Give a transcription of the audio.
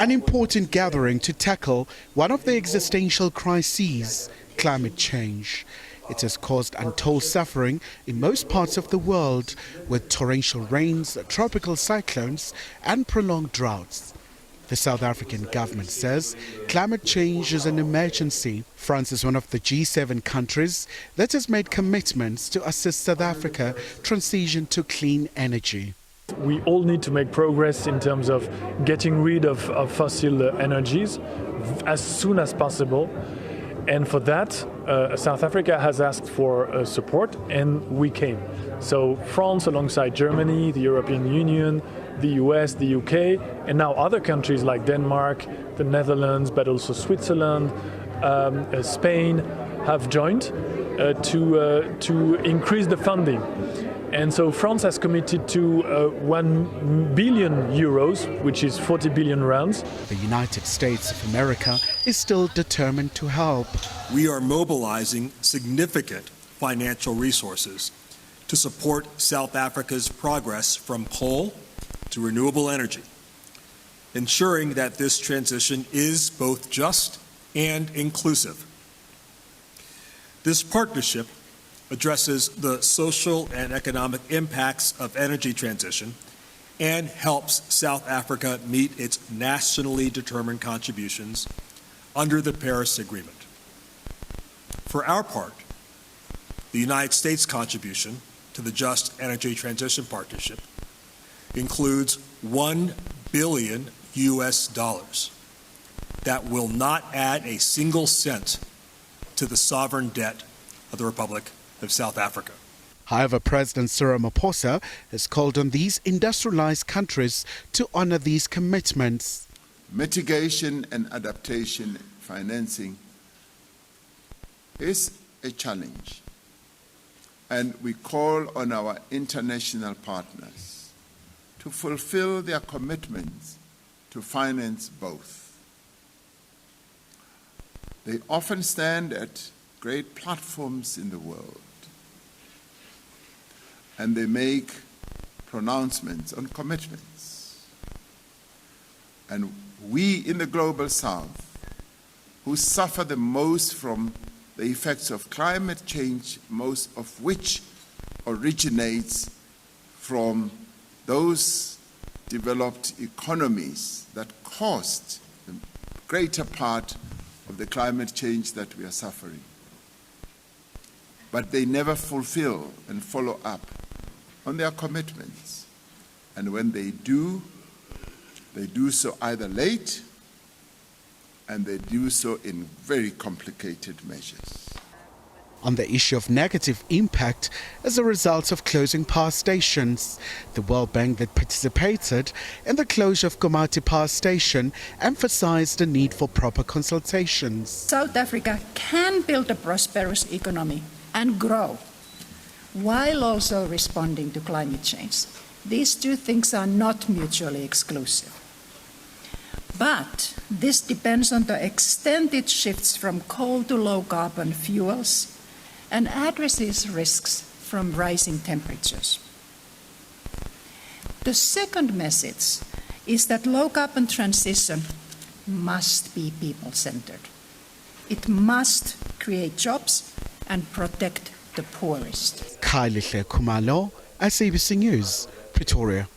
An important gathering to tackle one of the existential crises, climate change. It has caused untold suffering in most parts of the world, with torrential rains, tropical cyclones and prolonged droughts. The South African government says climate change is an emergency. France is one of the G7 countries that has made commitments to assist South Africa transition to clean energy. We all need to make progress in terms of getting rid of fossil energies as soon as possible. And for that, South Africa has asked for support, and we came. So France, alongside Germany, the European Union, the US, the UK, and now other countries like Denmark, the Netherlands, but also Switzerland, Spain, have joined to increase the funding. And so France has committed to 1 billion euros, which is 40 billion rands. The United States of America is still determined to help. We are mobilizing significant financial resources to support South Africa's progress from coal to renewable energy, ensuring that this transition is both just and inclusive. This partnership addresses the social and economic impacts of energy transition and helps South Africa meet its nationally determined contributions under the Paris Agreement. For our part, the United States contribution to the Just Energy Transition Partnership includes $1 billion that will not add a single cent to the sovereign debt of the Republic of South Africa. However, President Cyril Ramaphosa has called on these industrialized countries to honor these commitments. Mitigation and adaptation financing is a challenge, and we call on our international partners to fulfill their commitments to finance both. They often stand at great platforms in the world, and they make pronouncements on commitments. And we in the Global South, who suffer the most from the effects of climate change, most of which originates from those developed economies that caused the greater part of the climate change that we are suffering. But they never fulfill and follow up on their commitments. And when they do so either late, and they do so in very complicated measures. On the issue of negative impact as a result of closing power stations, the World Bank that participated in the closure of Komati Power Station emphasized the need for proper consultations. South Africa can build a prosperous economy and grow, while also responding to climate change. These two things are not mutually exclusive. But this depends on the extent it shifts from coal to low-carbon fuels and addresses risks from rising temperatures. The second message is that low-carbon transition must be people-centered. It must create jobs and protect the poorest. Khumalo, SABC News, Pretoria.